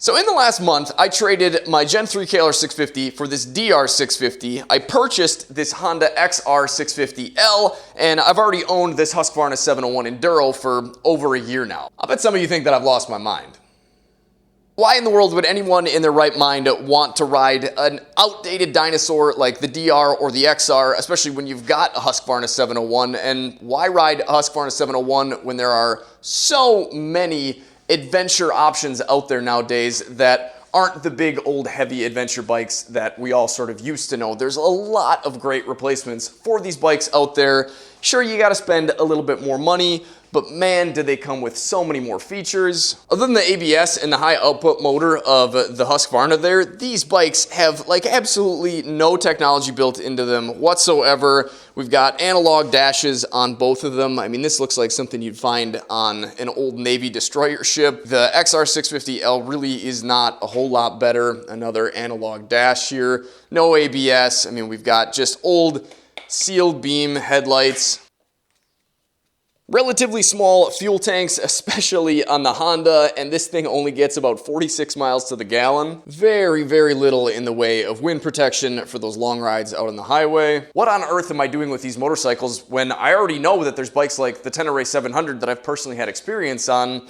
So in the last month, I traded my Gen 3 XR650 for this DR650. I purchased this Honda XR650L, and I've already owned this Husqvarna 701 Enduro for over a year now. I bet some of you think that I've lost my mind. Why in the world would anyone in their right mind want to ride an outdated dinosaur like the DR or the XR, especially when you've got a Husqvarna 701? And why ride a Husqvarna 701 when there are so many adventure options out there nowadays that aren't the big old heavy adventure bikes that we all sort of used to know? There's a lot of great replacements for these bikes out there. Sure, you got to spend a little bit more money, but man, do they come with so many more features. Other than the ABS and the high output motor of the Husqvarna there, these bikes have like absolutely no technology built into them whatsoever. We've got analog dashes on both of them. I mean, this looks like something you'd find on an old Navy destroyer ship. The XR650L really is not a whole lot better. Another analog dash here. No ABS. I mean, we've got just old sealed beam headlights. Relatively small fuel tanks, especially on the Honda, and this thing only gets about 46 miles to the gallon. Very, very little in the way of wind protection for those long rides out on the highway. What on earth am I doing with these motorcycles when I already know that there's bikes like the Tenere 700 that I've personally had experience on?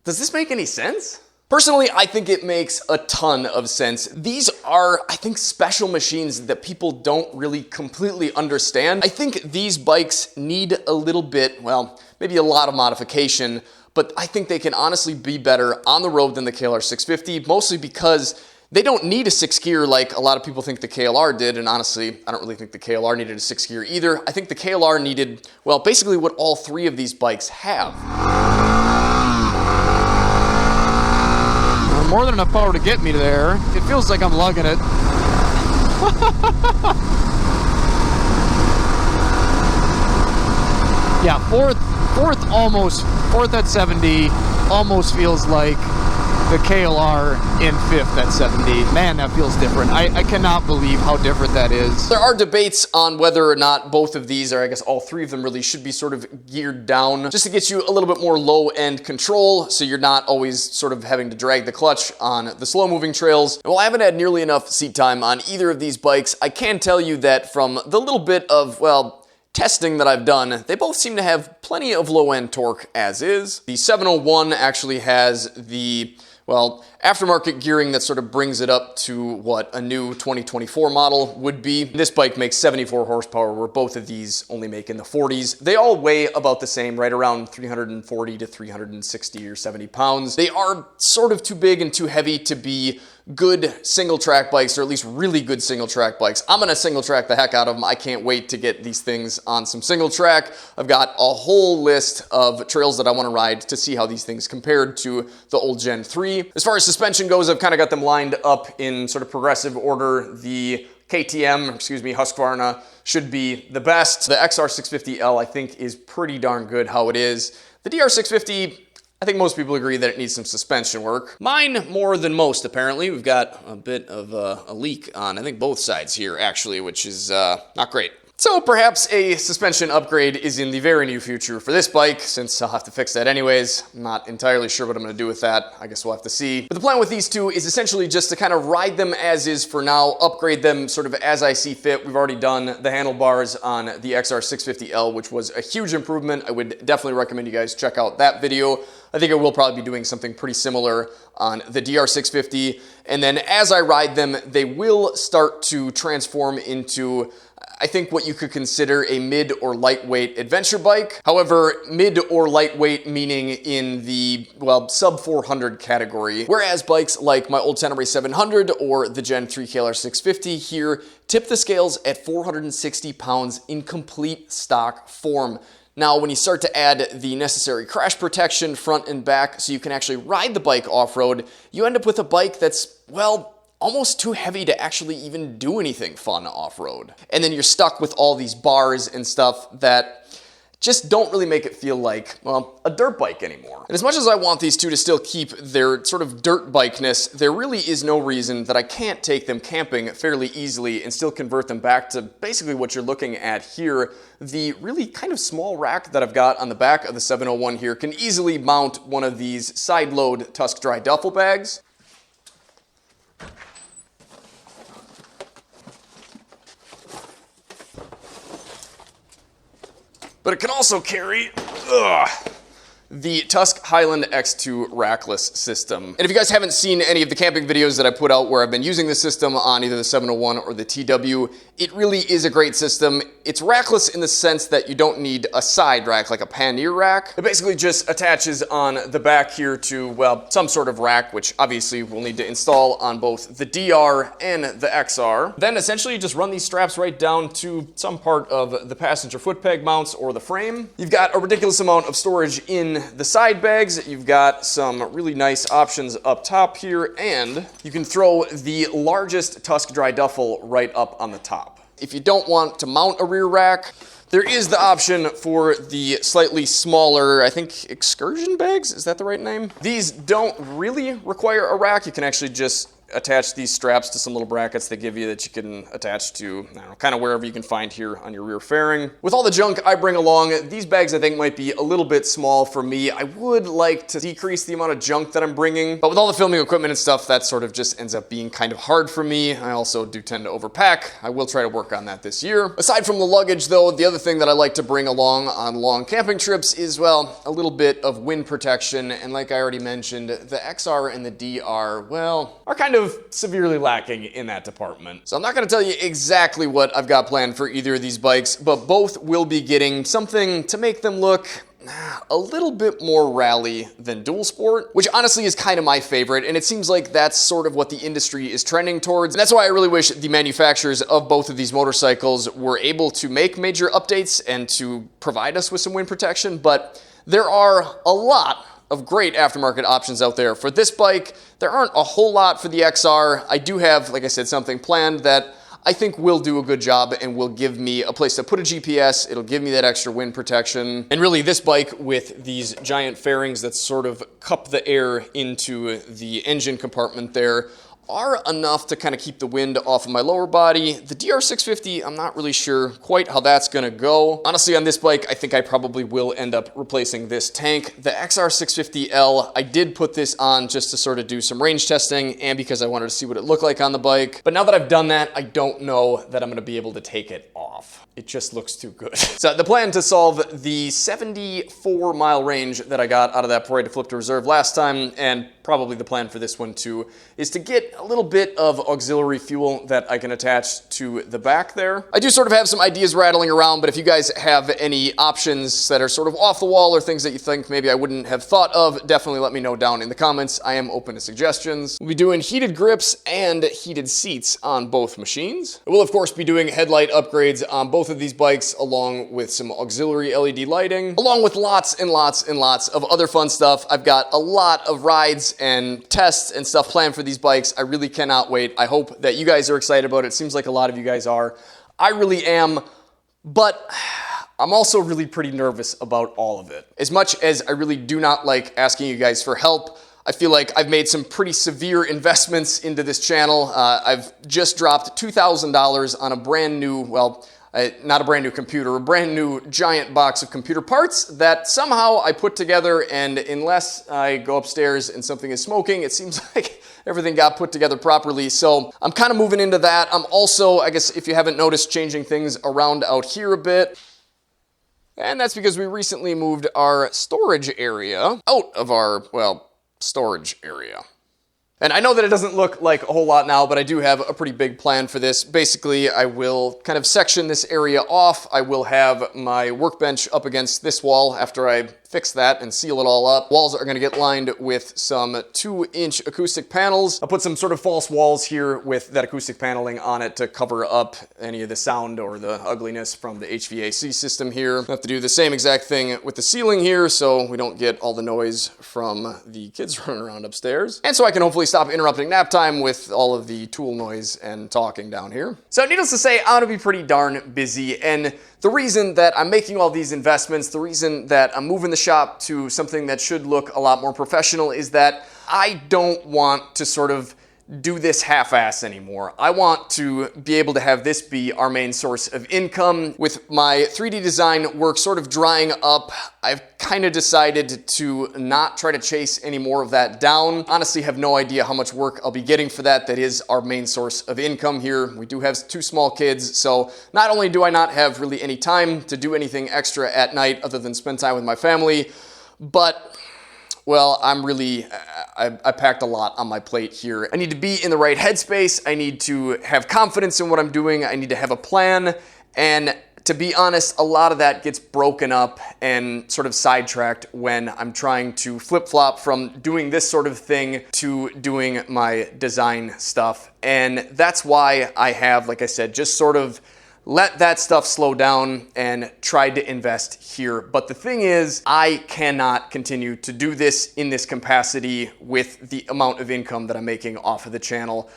Does this make any sense? Personally, I think it makes a ton of sense. These are, I think, special machines that people don't really completely understand. I think these bikes need a little bit, well, maybe a lot of modification, but I think they can honestly be better on the road than the KLR650, mostly because they don't need a 6-gear like a lot of people think the KLR did, and honestly, I don't really think the KLR needed a 6-gear either. I think the KLR needed, well, basically what all three of these bikes have. More than enough power to get me there. It feels like I'm lugging it. Yeah, fourth at 70 almost feels like the KLR in fifth at 70. Man, that feels different. I cannot believe how different that is. There are debates on whether or not both of these, or I guess all three of them really, should be sort of geared down just to get you a little bit more low-end control so you're not always sort of having to drag the clutch on the slow-moving trails. And while I haven't had nearly enough seat time on either of these bikes, I can tell you that from the little bit of, well, testing that I've done, they both seem to have plenty of low-end torque as is. The 701 actually has the, well, aftermarket gearing that sort of brings it up to what a new 2024 model would be. This bike makes 74 horsepower, where both of these only make in the 40s. They all weigh about the same, right around 340 to 360 or 70 pounds. They are sort of too big and too heavy to be good single track bikes, or at least really good single track bikes. I'm gonna single track the heck out of them. I can't wait to get these things on some single track. I've got a whole list of trails that I want to ride to see how these things compared to the old Gen 3. As far as suspension goes, I've kind of got them lined up in sort of progressive order. The Husqvarna should be the best. The XR650L, I think, is pretty darn good how it is. The DR650, I think most people agree that it needs some suspension work. Mine more than most, apparently. We've got a bit of a leak on, I think, both sides here, actually, which is not great. So perhaps a suspension upgrade is in the very near future for this bike, since I'll have to fix that anyways. I'm not entirely sure what I'm going to do with that. I guess we'll have to see. But the plan with these two is essentially just to kind of ride them as is for now, upgrade them sort of as I see fit. We've already done the handlebars on the XR650L, which was a huge improvement. I would definitely recommend you guys check out that video. I think I will probably be doing something pretty similar on the DR650. And then as I ride them, they will start to transform into, I think, what you could consider a mid or lightweight adventure bike. However, mid or lightweight meaning in the, well, sub 400 category. Whereas bikes like my old Tenere 700 or the Gen 3 KLR650 here tip the scales at 460 pounds in complete stock form. Now, when you start to add the necessary crash protection front and back so you can actually ride the bike off-road, you end up with a bike that's, well, almost too heavy to actually even do anything fun off-road. And then you're stuck with all these bars and stuff that just don't really make it feel like, well, a dirt bike anymore. And as much as I want these two to still keep their sort of dirt bike-ness, there really is no reason that I can't take them camping fairly easily and still convert them back to basically what you're looking at here. The really kind of small rack that I've got on the back of the 701 here can easily mount one of these side-load Tusk Dry duffel bags. But it can also carry the Tusk Highland X2 rackless system. And if you guys haven't seen any of the camping videos that I put out where I've been using this system on either the 701 or the TW, it really is a great system. It's rackless in the sense that you don't need a side rack like a pannier rack. It basically just attaches on the back here to, well, some sort of rack, which obviously we'll need to install on both the DR and the XR. Then essentially you just run these straps right down to some part of the passenger foot peg mounts or the frame. You've got a ridiculous amount of storage in the side bags. You've got some really nice options up top here, and you can throw the largest Tusk Dry duffel right up on the top. If you don't want to mount a rear rack, there is the option for the slightly smaller, I think, excursion bags, is that the right name? These don't really require a rack. You can actually just attach these straps to some little brackets they give you that you can attach to, I don't know, kind of wherever you can find here on your rear fairing. With all the junk I bring along, these bags I think might be a little bit small for me. I would like to decrease the amount of junk that I'm bringing, but with all the filming equipment and stuff, that sort of just ends up being kind of hard for me. I also do tend to overpack. I will try to work on that this year. Aside from the luggage though, the other thing that I like to bring along on long camping trips is, well, a little bit of wind protection, and like I already mentioned, the XR and the DR, well, are kind of severely lacking in that department. So I'm not going to tell you exactly what I've got planned for either of these bikes, but both will be getting something to make them look a little bit more rally than dual sport, which honestly is kind of my favorite, and it seems like that's sort of what the industry is trending towards. And that's why I really wish the manufacturers of both of these motorcycles were able to make major updates and to provide us with some wind protection, but there are a lot of great aftermarket options out there. For this bike, there aren't a whole lot for the XR. I do have, like I said, something planned that I think will do a good job and will give me a place to put a GPS. It'll give me that extra wind protection. And really, this bike with these giant fairings that sort of cup the air into the engine compartment there are enough to kind of keep the wind off of my lower body. The DR650, I'm not really sure quite how that's going to go. Honestly, on this bike, I think I probably will end up replacing this tank. The XR650L, I did put this on just to sort of do some range testing and because I wanted to see what it looked like on the bike. But now that I've done that, I don't know that I'm going to be able to take it off. It just looks too good. So the plan to solve the 74-mile range that I got out of that Parade to Flip to Reserve last time, and probably the plan for this one too, is to get a little bit of auxiliary fuel that I can attach to the back there. I do sort of have some ideas rattling around, but if you guys have any options that are sort of off the wall or things that you think maybe I wouldn't have thought of, definitely let me know down in the comments. I am open to suggestions. We'll be doing heated grips and heated seats on both machines. I will of course be doing headlight upgrades on both of these bikes, along with some auxiliary LED lighting, along with lots and lots and lots of other fun stuff. I've got a lot of rides and tests and stuff planned for these bikes. I really cannot wait. I hope that you guys are excited about it. It seems like a lot of you guys are. I really am, but I'm also really pretty nervous about all of it. As much as I really do not like asking you guys for help, I feel like I've made some pretty severe investments into this channel. I've just dropped $2,000 on a brand new, well, not a brand new computer, a brand new giant box of computer parts that somehow I put together, and unless I go upstairs and something is smoking, it seems like everything got put together properly. So I'm kind of moving into that. I'm also, I guess if you haven't noticed, changing things around out here a bit. And that's because we recently moved our storage area out of our, well, storage area. And I know that it doesn't look like a whole lot now, but I do have a pretty big plan for this. Basically, I will kind of section this area off. I will have my workbench up against this wall after I fix that and seal it all up. Walls are going to get lined with some 2-inch acoustic panels. I'll put some sort of false walls here with that acoustic paneling on it to cover up any of the sound or the ugliness from the HVAC system here. I have to do the same exact thing with the ceiling here so we don't get all the noise from the kids running around upstairs. And so I can hopefully stop interrupting nap time with all of the tool noise and talking down here. So needless to say, I'm going to be pretty darn busy, and the reason that I'm making all these investments, the reason that I'm moving the shop to something that should look a lot more professional is that I don't want to sort of do this half-ass anymore. I want to be able to have this be our main source of income. With my 3D design work sort of drying up, I've kind of decided to not try to chase any more of that down. Honestly, have no idea how much work I'll be getting for that. That is our main source of income here. We do have 2 small kids, so not only do I not have really any time to do anything extra at night other than spend time with my family, but well, I packed a lot on my plate here. I need to be in the right headspace. I need to have confidence in what I'm doing. I need to have a plan. And to be honest, a lot of that gets broken up and sort of sidetracked when I'm trying to flip-flop from doing this sort of thing to doing my design stuff. And that's why I have, like I said, just sort of let that stuff slow down and tried to invest here. But the thing is, I cannot continue to do this in this capacity with the amount of income that I'm making off of the channel.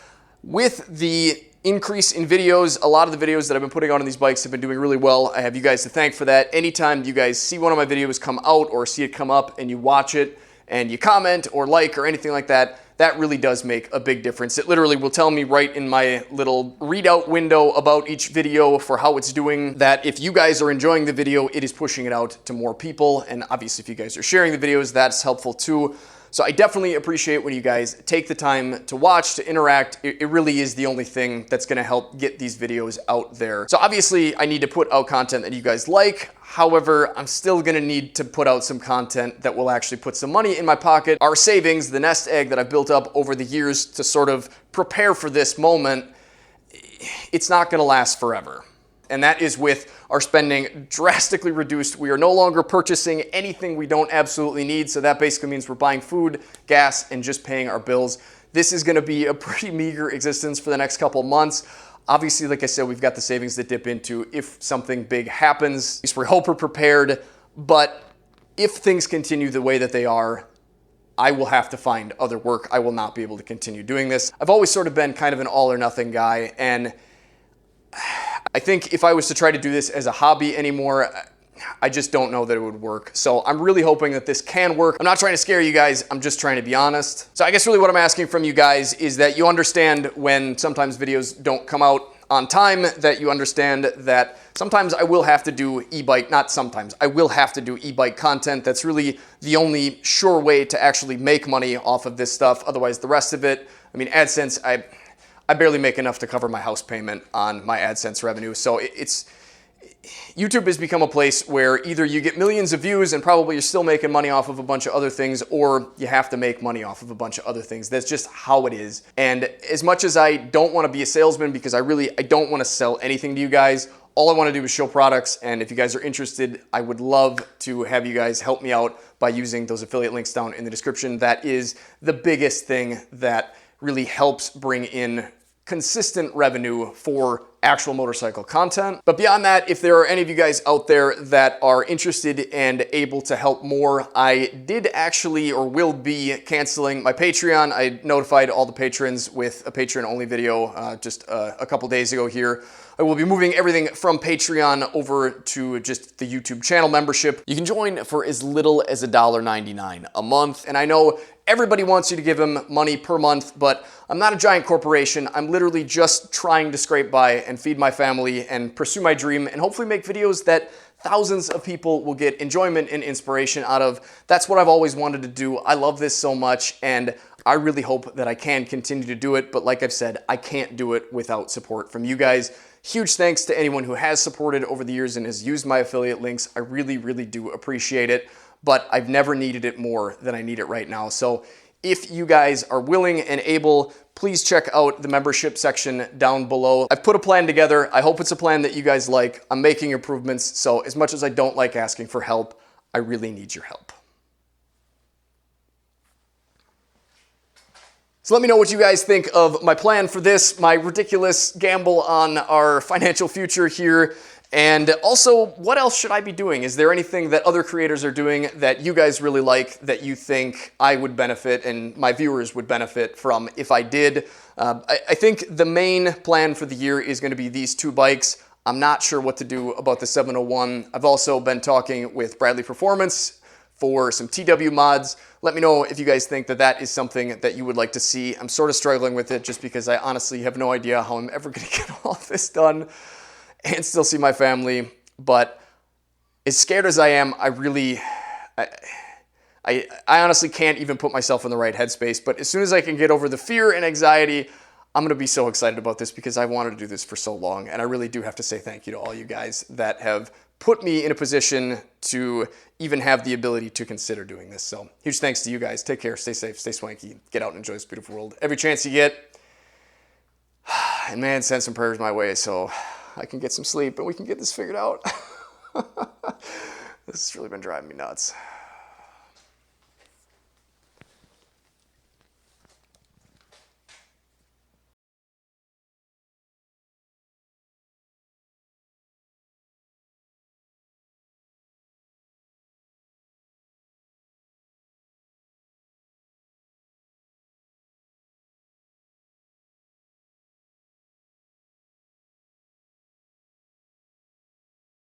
With the increase in videos, a lot of the videos that I've been putting out on these bikes have been doing really well. I have you guys to thank for that. Anytime you guys see one of my videos come out or see it come up and you watch it and you comment or like or anything like that, that really does make a big difference. It literally will tell me right in my little readout window about each video for how it's doing that if you guys are enjoying the video, it is pushing it out to more people. And obviously if you guys are sharing the videos, that's helpful too. So I definitely appreciate when you guys take the time to watch, to interact. It really is the only thing that's gonna help get these videos out there. So obviously I need to put out content that you guys like. However, I'm still gonna need to put out some content that will actually put some money in my pocket. Our savings, the nest egg that I've built up over the years to sort of prepare for this moment, it's not gonna last forever. And that is with our spending drastically reduced. We are no longer purchasing anything we don't absolutely need. So that basically means we're buying food, gas, and just paying our bills. This is gonna be a pretty meager existence for the next couple months. Obviously, like I said, we've got the savings to dip into if something big happens. At least we hope we're prepared. But if things continue the way that they are, I will have to find other work. I will not be able to continue doing this. I've always sort of been kind of an all or nothing guy. And I think if I was to try to do this as a hobby anymore, I just don't know that it would work. So I'm really hoping that this can work. I'm not trying to scare you guys. I'm just trying to be honest. So I guess really what I'm asking from you guys is that you understand when sometimes videos don't come out on time, that you understand that sometimes I will have to do e-bike, not sometimes, I will have to do e-bike content. That's really the only sure way to actually make money off of this stuff. Otherwise, the rest of it, I mean, AdSense, I barely make enough to cover my house payment on my AdSense revenue. So YouTube has become a place where either you get millions of views and probably you're still making money off of a bunch of other things, or you have to make money off of a bunch of other things. That's just how it is. And as much as I don't want to be a salesman, because I don't want to sell anything to you guys, all I want to do is show products. And if you guys are interested, I would love to have you guys help me out by using those affiliate links down in the description. That is the biggest thing that really helps bring in consistent revenue for actual motorcycle content. But beyond that, if there are any of you guys out there that are interested and able to help more, I did actually or will be canceling my Patreon. I notified all the patrons with a Patreon-only video just a couple days ago here. I will be moving everything from Patreon over to just the YouTube channel membership. You can join for as little as $1.99 a month. And I know everybody wants you to give them money per month, but I'm not a giant corporation. I'm literally just trying to scrape by and feed my family and pursue my dream and hopefully make videos that thousands of people will get enjoyment and inspiration out of. That's what I've always wanted to do. I love this so much, and I really hope that I can continue to do it. But like I've said, I can't do it without support from you guys. Huge thanks to anyone who has supported over the years and has used my affiliate links. I really, really do appreciate it, but I've never needed it more than I need it right now. So if you guys are willing and able, please check out the membership section down below. I've put a plan together. I hope it's a plan that you guys like. I'm making improvements. So as much as I don't like asking for help, I really need your help. So let me know what you guys think of my plan for this, my ridiculous gamble on our financial future here. And also, what else should I be doing? Is there anything that other creators are doing that you guys really like that you think I would benefit and my viewers would benefit from if I did? I think the main plan for the year is going to be these 2 bikes. I'm not sure what to do about the 701. I've also been talking with Bradley Performance for some TW mods. Let me know if you guys think that that is something that you would like to see. I'm sort of struggling with it just because I honestly have no idea how I'm ever going to get all this done and still see my family. But as scared as I am, I honestly can't even put myself in the right headspace. But as soon as I can get over the fear and anxiety, I'm going to be so excited about this because I've wanted to do this for so long. And I really do have to say thank you to all you guys that have put me in a position to even have the ability to consider doing this. So huge thanks to you guys. Take care, stay safe, stay swanky, get out and enjoy this beautiful world every chance you get. And man, send some prayers my way so I can get some sleep and we can get this figured out. This has really been driving me nuts.